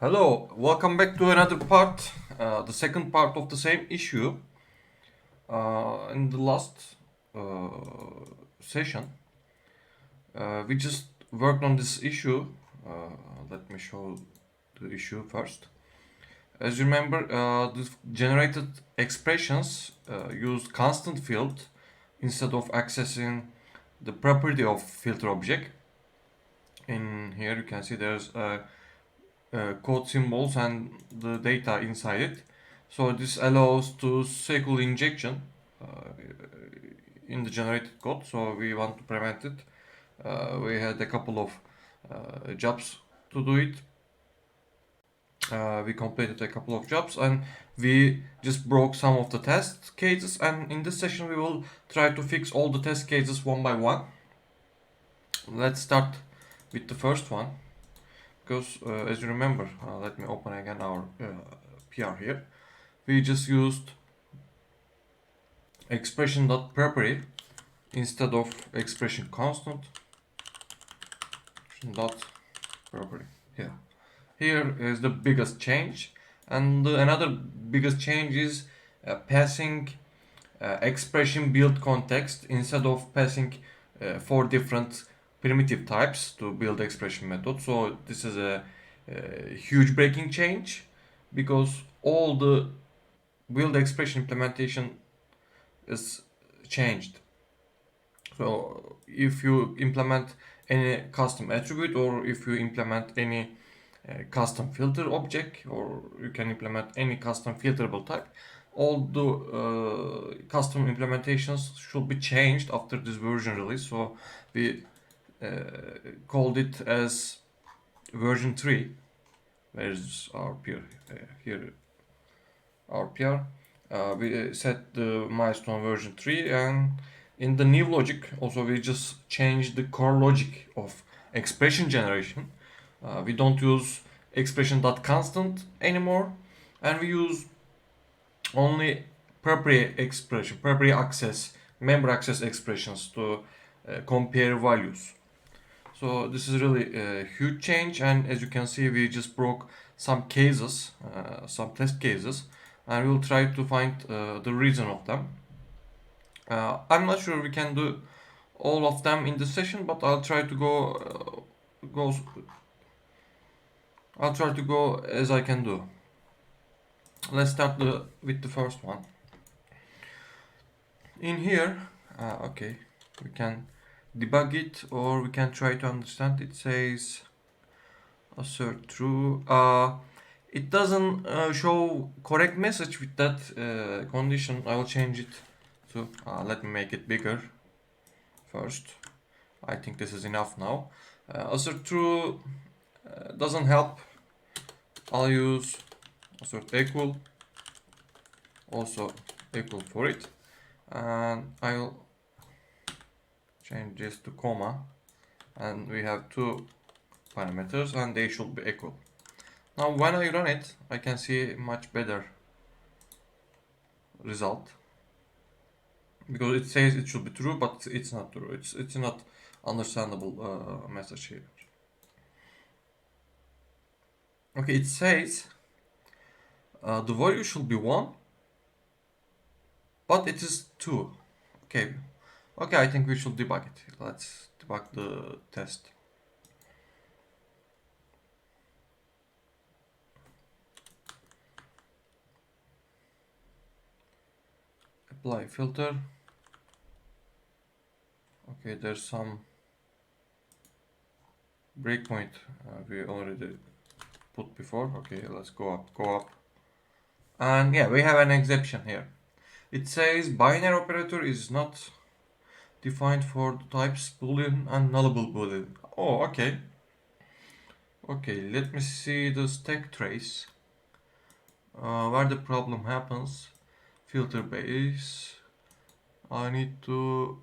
Hello, welcome back to another part, the second part of the same issue. In the last uh, session, we just worked on this issue. Let me show the issue first. As you remember, the generated expressions use constant field instead of accessing the property of filter object. In here, you can see there's code symbols and the data inside it. So this allows to SQL injection in the generated code. So we want to prevent it. We had a couple of jobs to do it. We completed a couple of jobs and we just broke some of the test cases, and in this session we will try to fix all the test cases one by one. Let's start with the first one. Because as you remember, let me open again our PR here. We just used expression.property instead of expression constant dot property here. Here is the biggest change, and another biggest change is passing expression build context instead of passing 4 different primitive types to build expression method. So this is a huge breaking change because all the build expression implementation is changed. So if you implement any custom attribute, or if you implement any custom filter object, or you can implement any custom filterable type, all the custom implementations should be changed after this version release. So we called it as version 3. Where is our peer? Here our peer. We set the milestone version 3, and in the new logic also we just changed the core logic of expression generation. We don't use expression.constant anymore, and we use only property expression, property access, member access expressions to compare values. So this is really a huge change, and as you can see, we just broke some cases, some test cases, and we'll try to find the reason of them. I'm not sure we can do all of them in this session, but I'll try to go as I can do. Let's start with the first one. In here, okay, we can debug it, or we can try to understand. It says assert true. It doesn't show correct message with that condition. I will change it to let me make it bigger first. I think this is enough now. Assert true doesn't help. I'll use assert equal, also equal for it, and I'll change this to comma, and we have 2 parameters and they should be equal. Now when I run it, I can see much better result, because it says it should be true, but it's not true. It's not understandable message here. Okay, it says the value should be 1, but it is 2. Okay, I think we should debug it. Let's debug the test. Apply filter. Okay, there's some breakpoint we already put before. Okay, let's go up. And yeah, we have an exception here. It says binary operator is not defined for the types boolean and nullable boolean. Oh, okay. Okay, let me see the stack trace where the problem happens. Filter base. I need to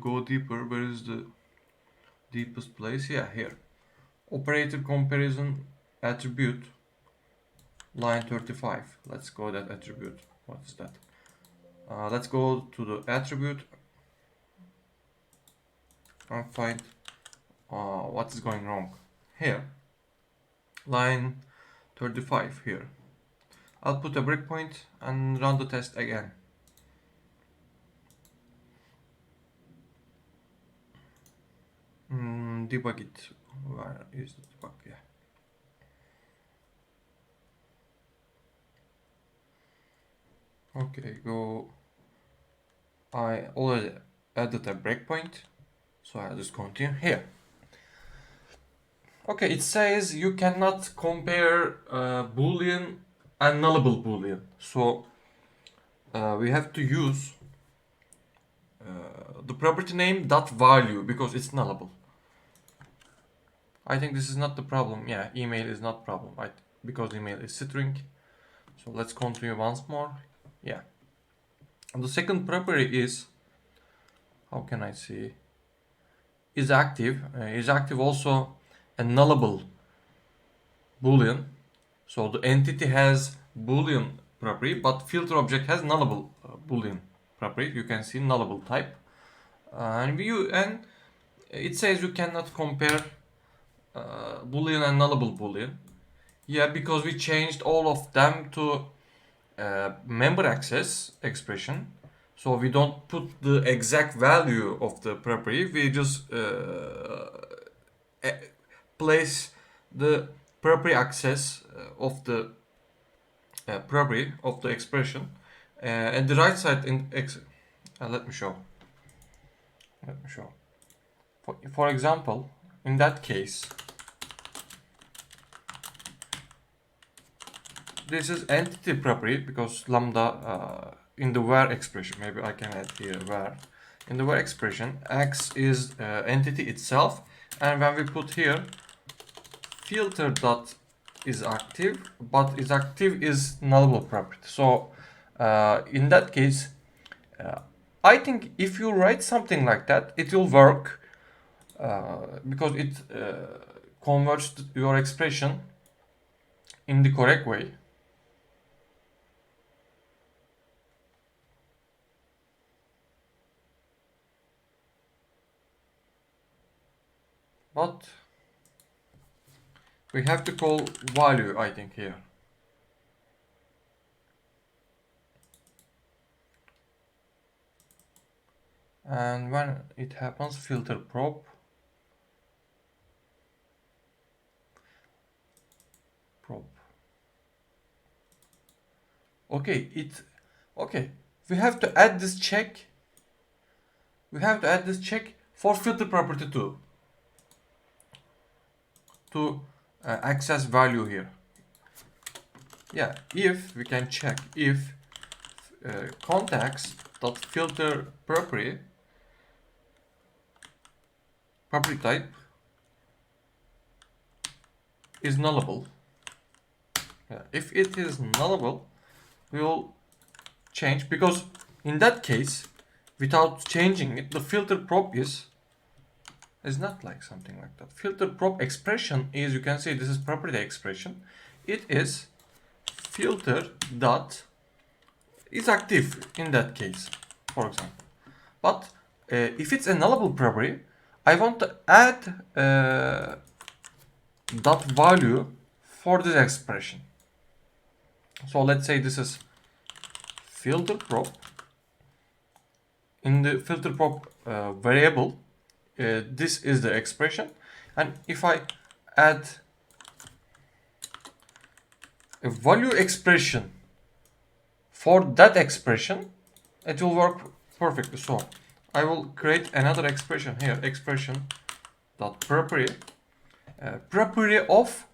go deeper. Where is the deepest place? Yeah, here. Operator comparison attribute, line 35. Let's go that attribute. What is that? Let's go to the attribute and find what is going wrong here. line 35 here. I'll put a breakpoint and run the test again. Debug it. Where is the debug? Yeah. Okay, go. I already added a breakpoint, so I'll just continue here. Okay, it says you cannot compare Boolean and nullable Boolean. So we have to use the property name dot value because it's nullable. I think this is not the problem. Yeah, email is not problem, right? Because email is string. So let's continue once more. Yeah. And the second property is, how can I see? Is active. Is active also a nullable Boolean. So the entity has Boolean property, but filter object has nullable Boolean property. You can see nullable type. And it says you cannot compare Boolean and nullable Boolean. Yeah, because we changed all of them to member access expression. So we don't put the exact value of the property. We just place the property access of the property of the expression and the right side let me show. For example, in that case, this is entity property because lambda in the where expression, maybe I can add here where. In the where expression, x is entity itself, and when we put here filter dot is active, but is active is nullable property. So in that case, I think if you write something like that, it will work because it converts your expression in the correct way. But we have to call value, I think, here. And when it happens, filter prop. Okay, we have to add this check. We have to add this check for filter property too. To access value here. Yeah, if we can check if contacts.filter property type is nullable. Yeah, if it is nullable, we will change, because in that case, without changing it, the filter prop is not like something like that. Filter prop expression is, you can see this is property expression. It is filter dot is active in that case, for example. But if it's a nullable property, I want to add dot value for this expression. So let's say this is filter prop. In the filter prop variable, this is the expression, and if I add a value expression for that expression, it will work perfectly. So I will create another expression here, expression dot property of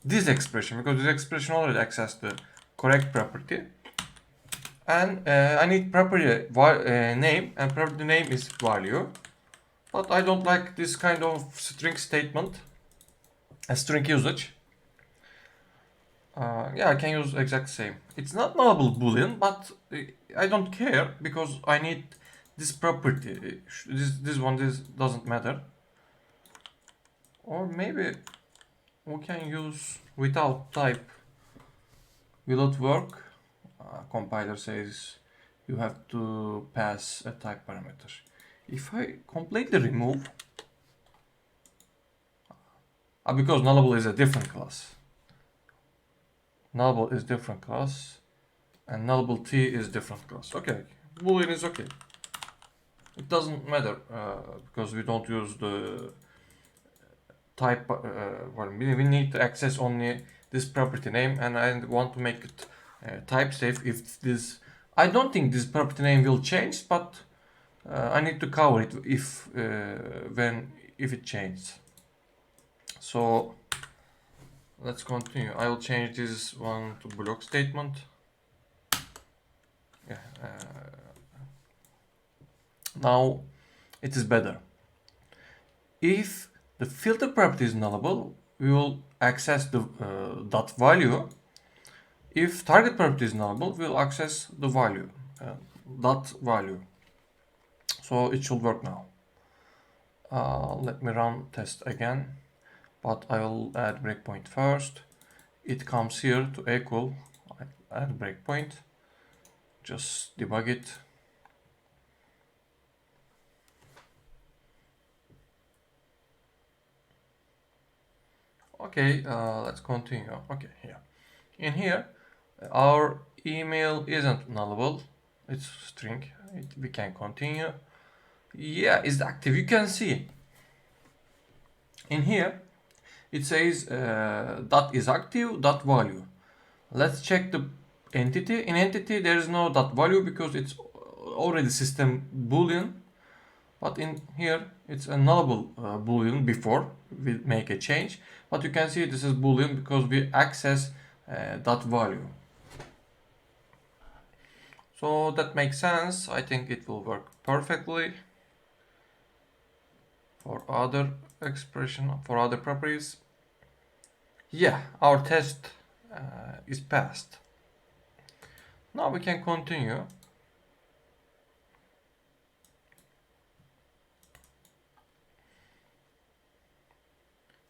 this expression, because this expression already accessed the correct property, and I need property name, and property name is value. But I don't like this kind of string statement, a string usage. Yeah, I can use exact same. It's not nullable boolean, but I don't care because I need this property. This doesn't matter. Or maybe we can use without type. Will it work? Compiler says you have to pass a type parameter. If I completely remove, because nullable is a different class. nullable is different class, and nullable t is different class. Okay, boolean is okay. It doesn't matter because we don't use the type. Well, we need to access only this property name, and I want to make it type safe. If this, I don't think this property name will change, but I need to cover it if if it changes. So let's continue. I will change this one to block statement. Yeah. Now it is better. If the filter property is nullable, we will access the dot value. If target property is nullable, we will access the value, dot value. So it should work now. Let me run test again, but I will add breakpoint first. It comes here to equal, add breakpoint, just debug it. Okay, let's continue. Okay, here. In here, our email isn't nullable, it's string. We can continue. Yeah, it's active. You can see in here it says dot is active, dot value. Let's check the entity. In entity there is no dot value because it's already system boolean, but in here it's a nullable boolean before we make a change, but you can see this is boolean because we access dot value. So that makes sense. I think it will work perfectly for other expression, for other properties. Yeah, our test is passed. Now we can continue.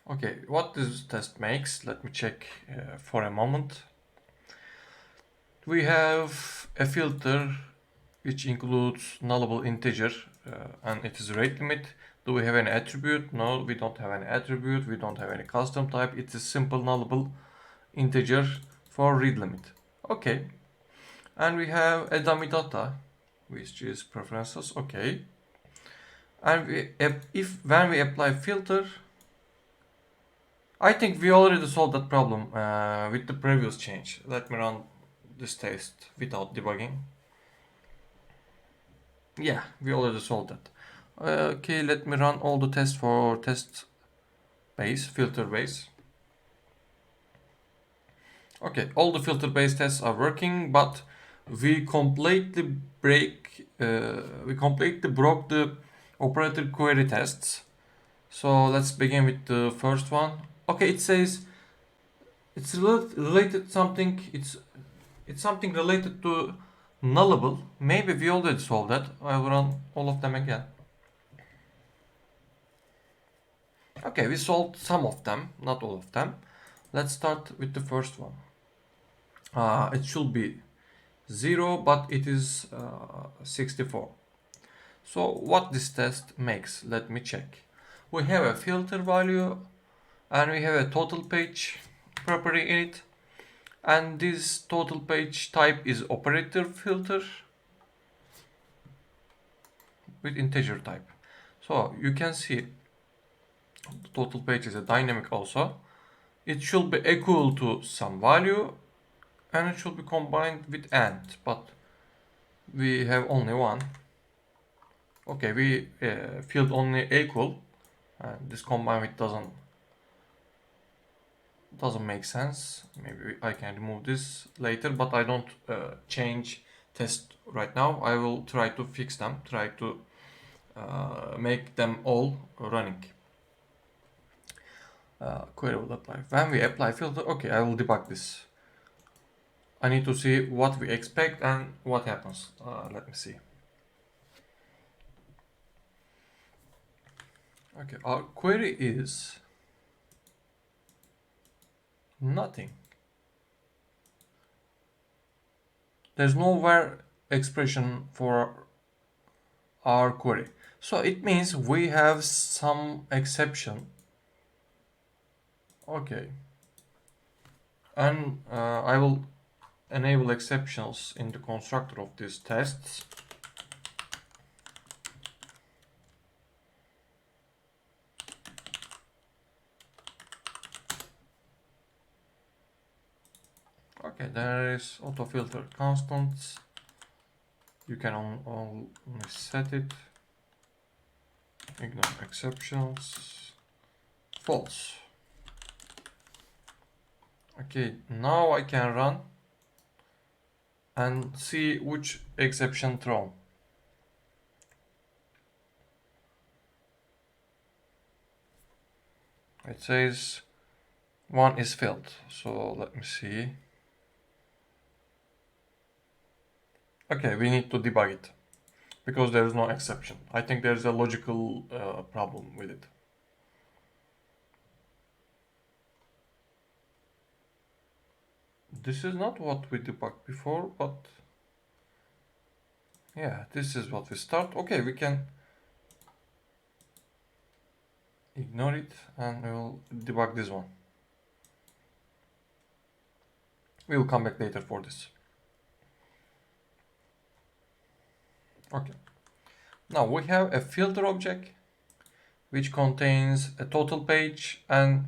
Okay, what this test makes, let me check for a moment. We have a filter which includes nullable integer and it is rate limit. Do we have any attribute? No, we don't have any attribute. We don't have any custom type. It is simple nullable integer for read limit. Okay. And we have a dummy data, which is preferences. Okay. And when we apply filter, I think we already solved that problem with the previous change. Let me run this test without debugging. Yeah, we already solved that. Okay, let me run all the tests for test base, filter base. Okay, all the filter base tests are working, but we completely broke the operator query tests. So let's begin with the first one. Okay, it says it's related something. It's something related to nullable. Maybe we already solved that. I will run all of them again. Okay, we solved some of them, not all of them. Let's start with the first one. It should be 0, but it is 64. So what this test makes, let me check. We have a filter value and we have a total page property in it, and this total page type is operator filter with integer type. So you can see the total page is a dynamic also. It should be equal to some value and it should be combined with AND, but we have only one. Okay, we filled only equal, and this combined with doesn't make sense. Maybe I can remove this later, but I don't change test right now. I will try to fix them, try to make them all running. Query will apply. When we apply filter, okay, I will debug this. I need to see what we expect and what happens. Let me see. Okay, our query is nothing. There's no where expression for our query. So it means we have some exception. Okay. And I will enable exceptions in the constructor of these tests. Okay, there is AutoFilter constants. You can only set it. Ignore exceptions. False. Okay, now I can run and see which exception thrown. It says one is failed. So let me see. Okay, we need to debug it because there is no exception. I think there is a logical problem with it. This is not what we debugged before, but yeah, this is what we start. Okay, we can ignore it and we'll debug this one. We will come back later for this. Okay. Now we have a filter object which contains a total page and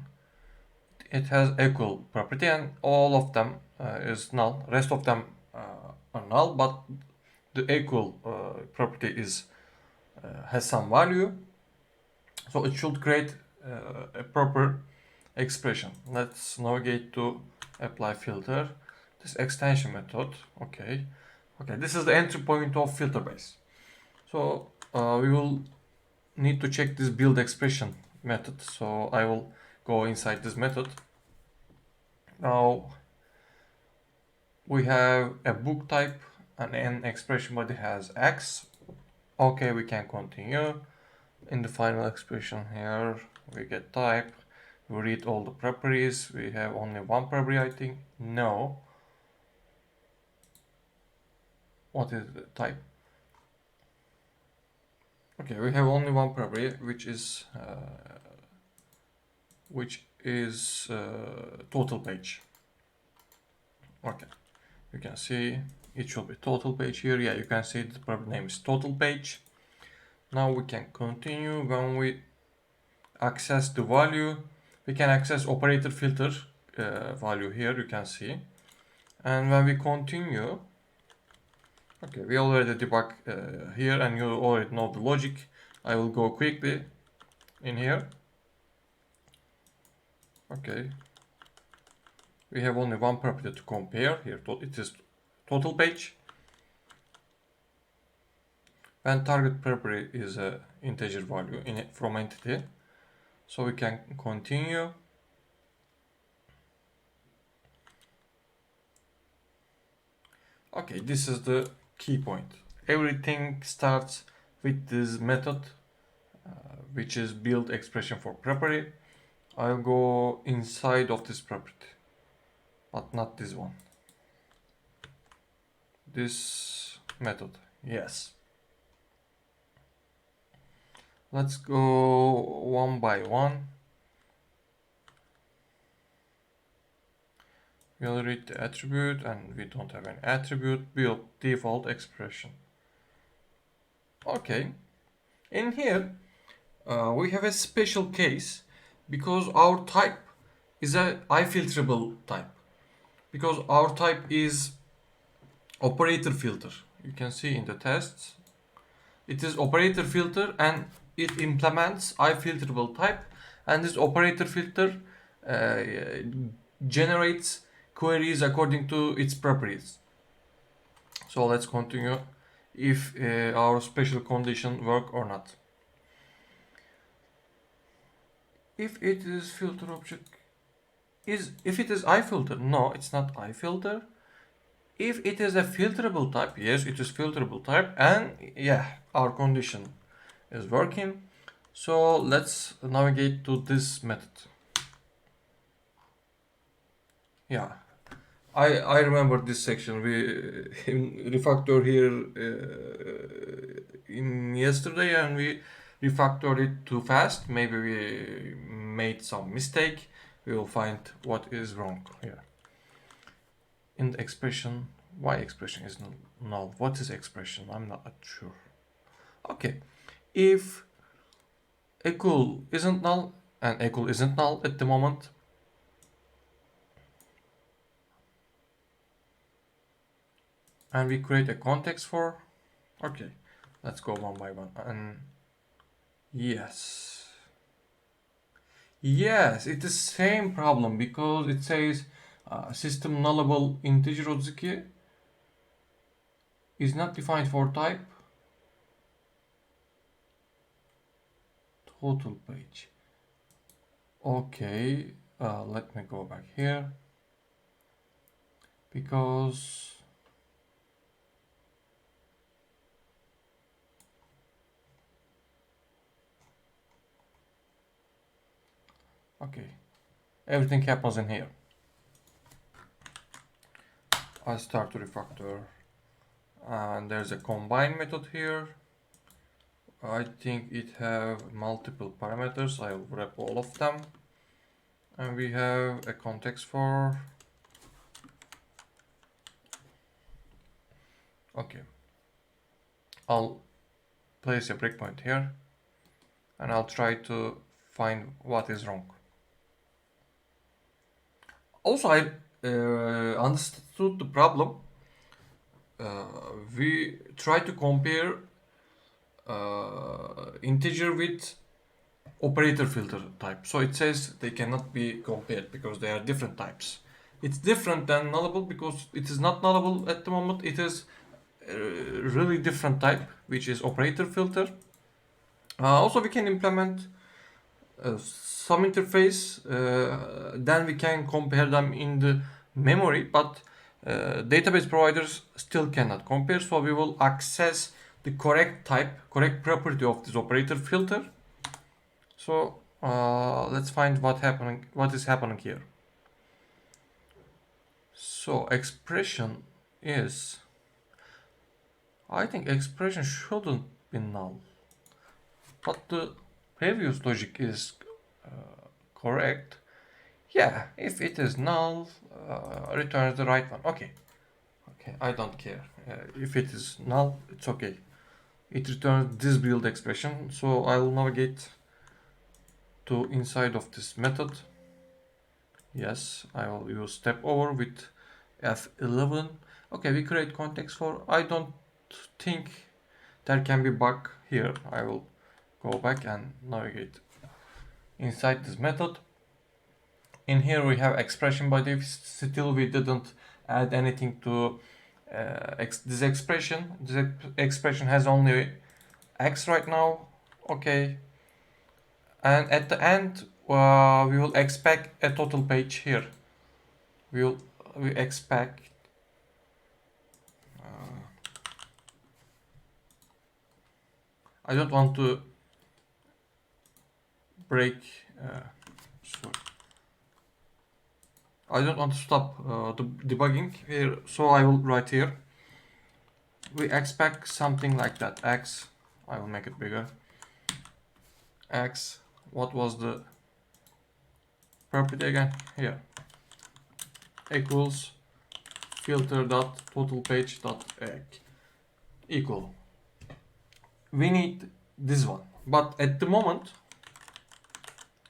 it has equal property, and all of them is null. Rest of them are null, but the equal property is has some value. So it should create a proper expression. Let's navigate to apply filter. This extension method. Okay. This is the entry point of filter base. So we will need to check this build expression method. So I will go inside this method. Now we have a book type and an expression body has X. Okay, we can continue. In the final expression here, we get type. We read all the properties. We have only one property, I think. No. What is the type? Okay, we have only one property, which is total page. Okay, you can see it should be total page here. Yeah, you can see the property name is total page. Now we can continue. When we access the value, we can access operator filter value here, you can see. And when we continue, okay, we already debug here and you already know the logic. I will go quickly in here. Okay, we have only one property to compare here. It is total page. When target property is a integer value from entity, so we can continue. Okay, this is the key point. Everything starts with this method, which is build expression for property. I'll go inside of this property, but not this one. This method, yes. Let's go one by one. We'll read the attribute and we don't have an attribute. Build default expression. Okay, in here we have a special case because our type is a ifilterable type. Because our type is operator filter. You can see in the tests, it is operator filter and it implements ifilterable type, and this operator filter generates queries according to its properties. So let's continue if our special condition work or not. If it is filter object if it is ifilter, no, it's not ifilter. If it is a filterable type, yes, it is filterable type, and yeah, our condition is working. So let's navigate to this method. Yeah, I remember this section. We refactor here in yesterday, and we refactored it too fast. Maybe we made some mistake. We will find what is wrong here. in the expression, why expression is null? What is expression? I'm not sure. Okay, if equal isn't null and equal isn't null at the moment, and we create a context for, okay, let's go one by one. And yes, it is same problem because it says system nullable integer 32 is not defined for type total page. Okay, let me go back here because okay, everything happens in here. I start to refactor and there's a combine method here. I think it have multiple parameters. I'll wrap all of them, and we have a context for. Okay, I'll place a breakpoint here and I'll try to find what is wrong. Also, I understood the problem. We try to compare integer with operator filter type. So it says they cannot be compared because they are different types. It's different than nullable because it is not nullable at the moment. It is a really different type, which is operator filter. Also, we can implement some interface, then we can compare them in the memory, but database providers still cannot compare, so we will access the correct type, correct property of this operator filter. So let's find what is happening here. So expression is, I think expression shouldn't be null, but the previous logic is correct. Yeah, if it is null, returns the right one. Okay, I don't care. If it is null, it's okay. It returns this build expression, so I'll navigate to inside of this method. Yes, I will use step over with F11. Okay, we create context for. I don't think there can be bug here. I will go back and navigate inside this method. In here we have expression body. Still we didn't add anything to this expression. This expression has only x right now. Okay, and at the end we will expect a total page here. We expect I don't want to break sorry. I don't want to stop the debugging here, so I will write here. We expect something like that. X, I will make it bigger. X, what was the property again? Here. Equals filter dot total page dot egg equal. We need this one, but at the moment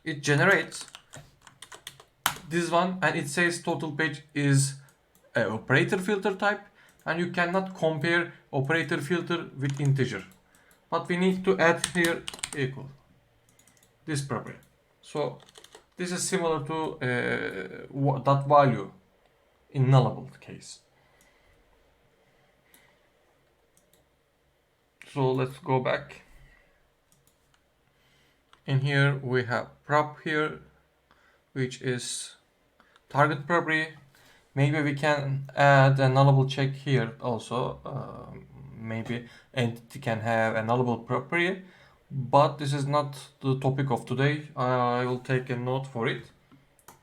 it generates this one and it says total page is a operator filter type, and you cannot compare operator filter with integer, but we need to add here equal this property. So this is similar to that value in nullable case. So let's go back. In here we have prop here, which is target property. Maybe we can add a nullable check here also. Maybe entity can have a nullable property, but this is not the topic of today. I will take a note for it.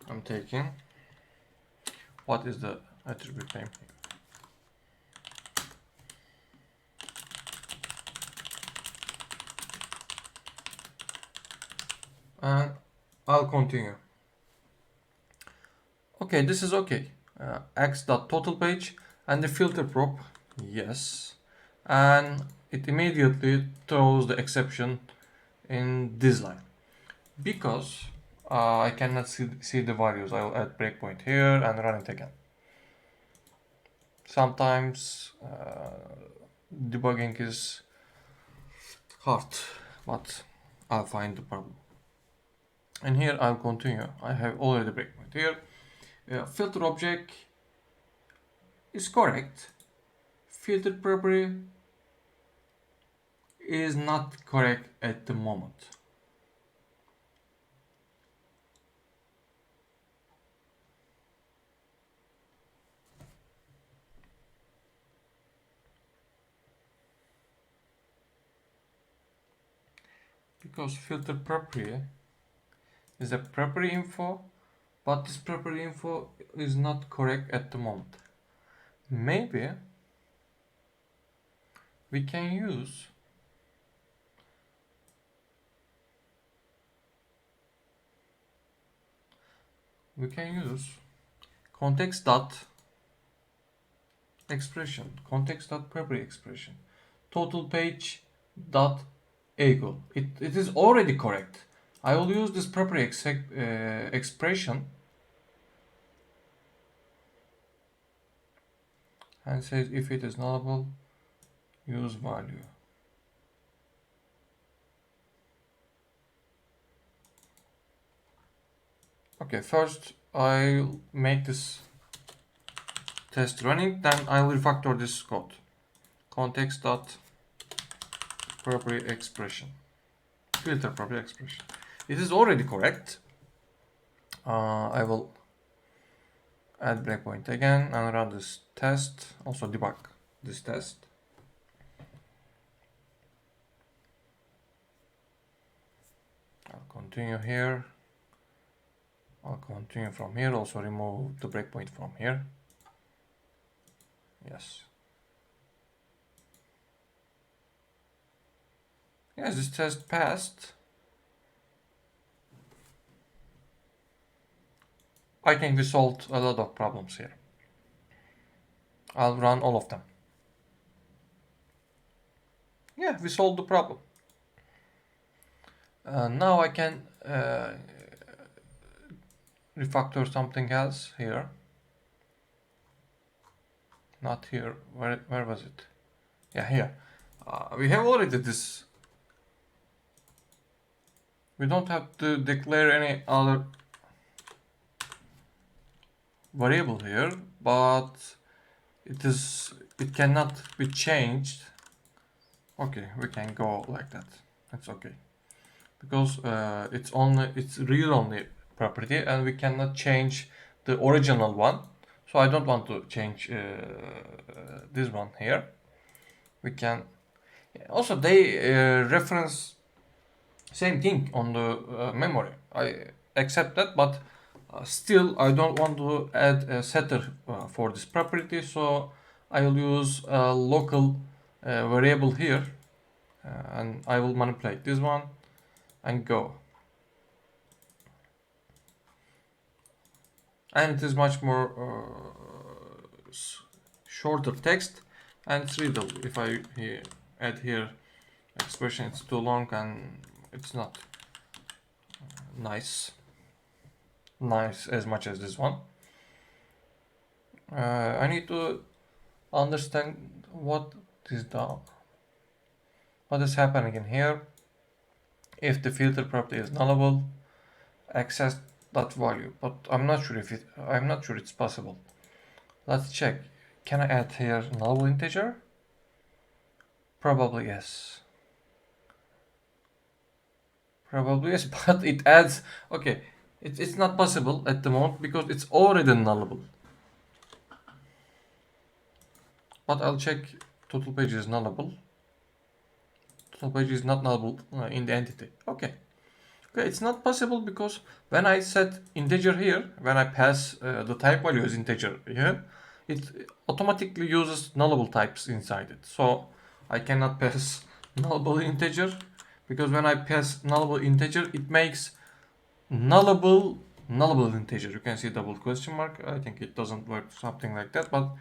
I'm taking, what is the attribute name? And I'll continue. Okay, this is okay. x.totalPage and the filter prop, yes, and it immediately throws the exception in this line because I cannot see the values. I'll add breakpoint here and run it again. Sometimes debugging is hard, but I'll find the problem. And here I'll continue. I have already breakpoint here. Filter object is correct. Filter property is not correct at the moment. Because filter property is a property info, but this property info is not correct at the moment. Maybe we can use context dot expression, context dot property expression, total page dot equal. It is already correct. I will use this property expression and says if it is nullable, use value. Okay, first I'll make this test running, then I'll refactor this code. Context dot property expression, filter property expression. It is already correct. I will add breakpoint again and run this test. Also debug this test. I'll continue here. I'll continue from here. Also remove the breakpoint from here. Yes. Yes, this test passed. I think we solved a lot of problems here. I'll run all of them. Yeah, we solved the problem. Now I can refactor something else here. Not here. Where was it? Yeah, here. We have already this. We don't have to declare any other variable here, but it cannot be changed. Okay, we can go like that. That's okay, because it's read only property and we cannot change the original one. So I don't want to change this one here. We can also they reference same thing on the memory. I accept that, but still I don't want to add a setter for this property, so I will use a local variable here, and I will manipulate this one and go. And it is much more shorter text and it's readable. If I add here expression, it's too long and it's not nice as much as this one. I need to understand what is happening in here. If the filter property is nullable, access that value, but I'm not sure it's possible. Let's check. Can I add here nullable integer? Probably yes. But it adds. Okay, it's not possible at the moment because it's already nullable. But I'll check total page is nullable. Total page is not nullable in the entity. Okay, it's not possible because when I set integer here, when I pass the type value as integer here, it automatically uses nullable types inside it. So I cannot pass nullable integer, because when I pass nullable integer, it makes nullable nullable integer. You can see double question mark. I think it doesn't work something like that, but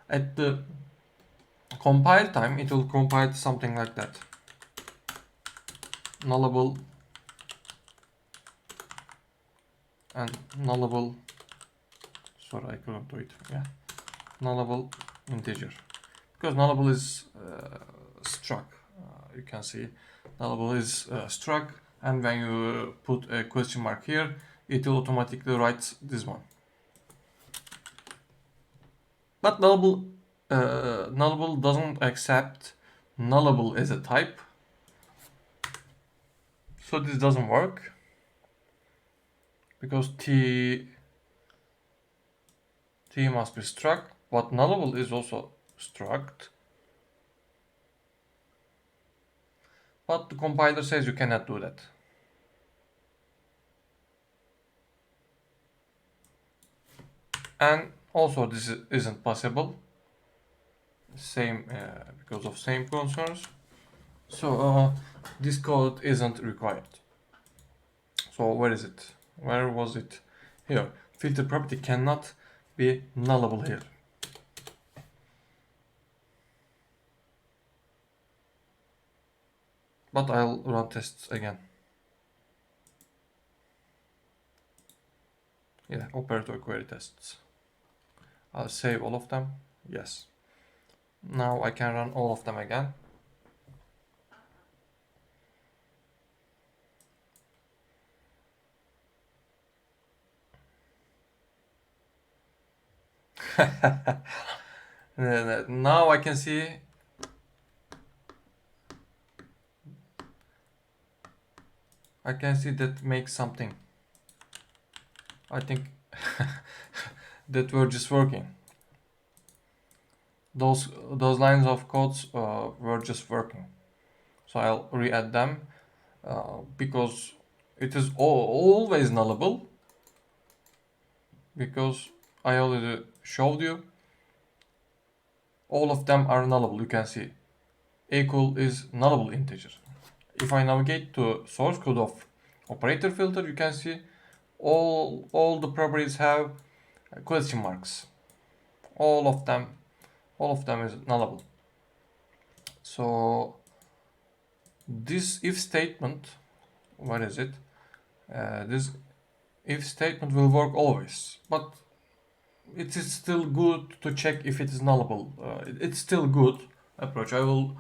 at the compile time it will compile something like that. Nullable and nullable. Sorry, I couldn't do it. Yeah, nullable integer, because nullable is struct. You can see nullable is struct, and when you put a question mark here, it will automatically write this one. But nullable doesn't accept nullable as a type, so this doesn't work, because t must be struct, but nullable is also struct. But the compiler says you cannot do that. And also this isn't possible. Same because of same concerns. So this code isn't required. So where is it? Where was it? Here. Filter property cannot be nullable here. But I'll run tests again. Yeah, operator query tests. I'll save all of them. Yes. Now I can run all of them again. Now I can see that makes something. I think that were just working. Those lines of codes were just working. So I'll re-add them because it is always nullable, because I already showed you all of them are nullable. You can see equal is nullable integer. If I navigate to source code of operator filter, you can see all the properties have question marks. All of them is nullable. So this if statement, what is it? This if statement will work always, but it is still good to check if it is nullable. It's still good approach. I will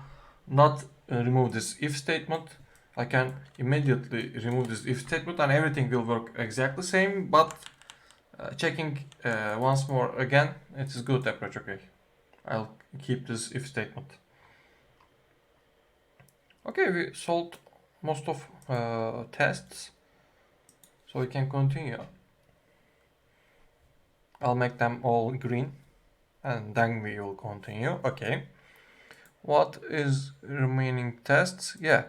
not remove this if statement. I can immediately remove this if statement and everything will work exactly same, but checking once more again, it is good approach. Okay, I'll keep this if statement. Okay, we solved most of tests, so we can continue. I'll make them all green and then we will continue. Okay, what is remaining tests? Yeah,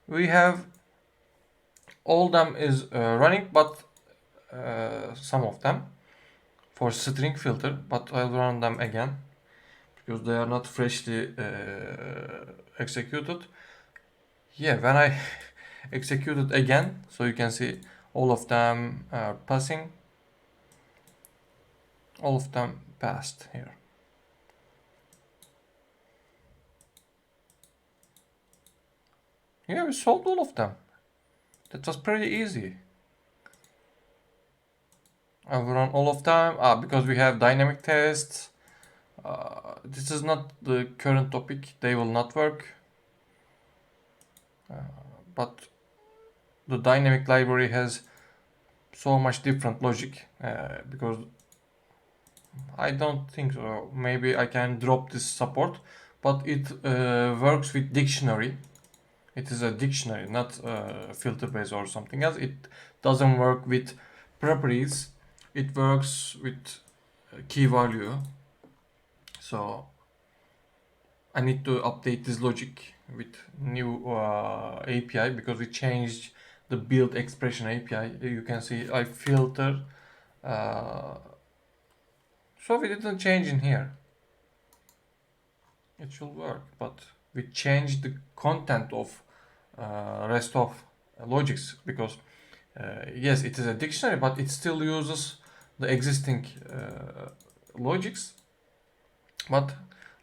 we have all them is running, but some of them for string filter, but I'll run them again because they are not freshly executed. Yeah, when I execute it again, so you can see all of them are passing. All of them passed here. Yeah, we solved all of them. That was pretty easy. I'll run all of them because we have dynamic tests. This is not the current topic. They will not work. But the dynamic library has so much different logic because I don't think so. Maybe I can drop this support, but it works with dictionary. It is a dictionary, not filter base or something else. It doesn't work with properties. It works with key value. So I need to update this logic with new API because we changed the build expression API. You can see I filter. So we didn't change in here. It should work, but we changed the content of rest of logics because Yes, it is a dictionary, but it still uses the existing logics. But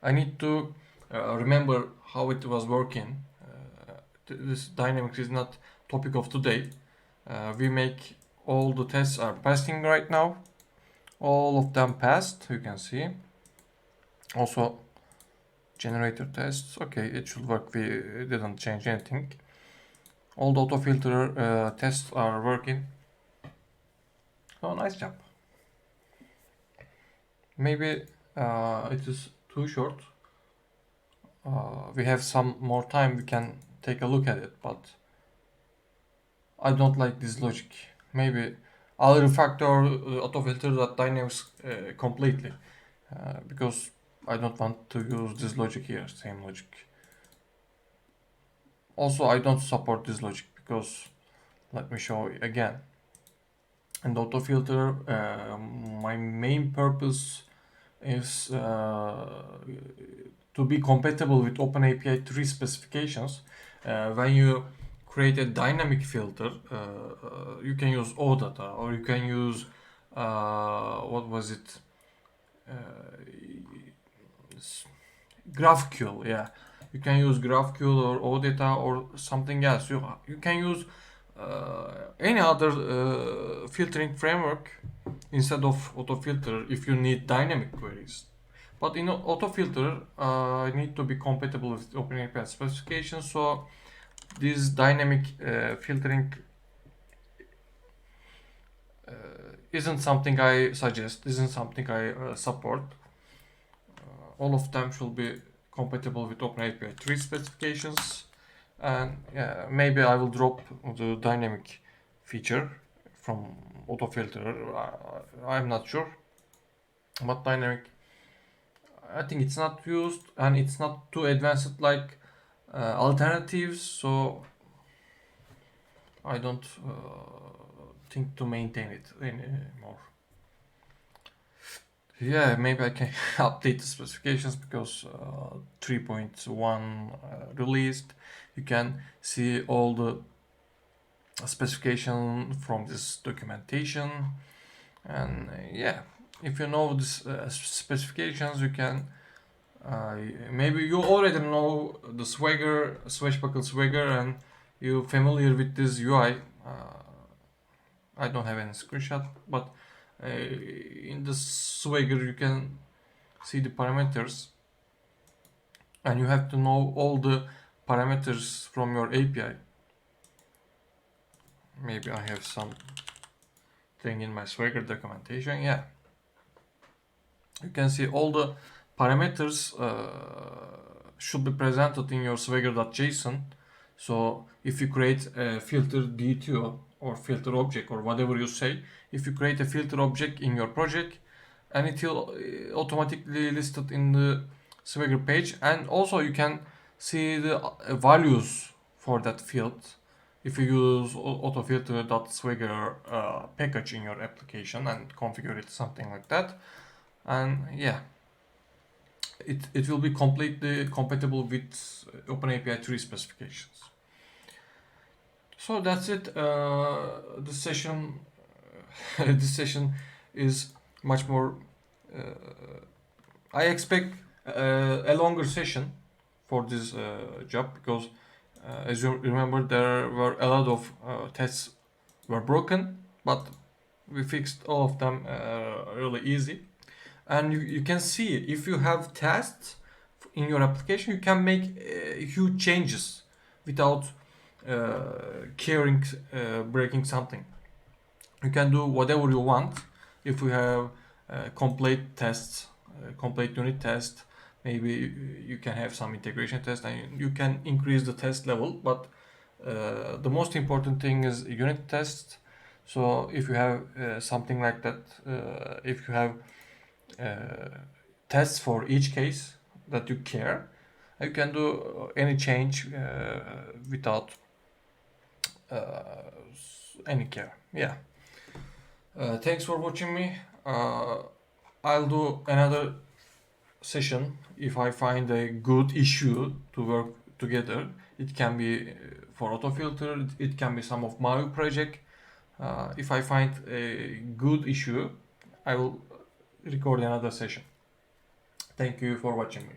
I need to remember how it was working. This dynamics is not topic of today. We make all the tests are passing right now. All of them passed, you can see. Also, generator tests. Okay, it should work. We didn't change anything. All the AutoFilterer tests are working. Oh, nice job. Maybe it is too short. We have some more time. We can take a look at it, but I don't like this logic. Maybe I'll refactor AutoFilter.dynamics completely because I don't want to use this logic here. Same logic. Also, I don't support this logic because let me show you again. And AutoFilter, my main purpose is to be compatible with OpenAPI 3 specifications. When you create a dynamic filter, you can use OData or you can use what was it? GraphQL, yeah. You can use GraphQL or OData or something else. You can use any other filtering framework instead of AutoFilter if you need dynamic queries. But in AutoFilter, I need to be compatible with OpenAPI specifications, so this dynamic filtering isn't something I suggest, isn't something I support. All of them should be compatible with OpenAPI 3 specifications, and yeah, maybe I will drop the dynamic feature from AutoFilter. I'm not sure, but dynamic, I think it's not used and it's not too advanced like alternatives, so I don't think to maintain it anymore. Yeah, maybe I can update the specifications because 3.1 released. You can see all the specification from this documentation, and yeah, if you know this specifications, you can maybe you already know the swashbuckle swagger, and you're familiar with this UI. I don't have any screenshot, but in the swagger you can see the parameters, and you have to know all the parameters from your API. Maybe I have some thing in my swagger documentation. Yeah, you can see all the parameters should be presented in your swagger.json. So if you create a filter D2 or filter object or whatever you say, if you create a filter object in your project, and it will automatically listed in the swagger page, and also you can see the values for that field if you use autofilter.swagger package in your application and configure it something like that. And yeah, it will be completely compatible with OpenAPI 3 specifications. So that's it. This session this session is much more I expect a longer session for this job because as you remember, there were a lot of tests were broken, but we fixed all of them really easy. And you can see if you have tests in your application, you can make huge changes without caring breaking something. You can do whatever you want if you have complete tests, complete unit test. Maybe you can have some integration test and you can increase the test level, but the most important thing is unit tests. So if you have something like that, if you have tests for each case that you care, you can do any change without any care. Yeah. Thanks for watching me. I'll do another session if I find a good issue to work together. It can be for AutoFilter, it can be some of my project, If I find a good issue, I will record another session. Thank you for watching me.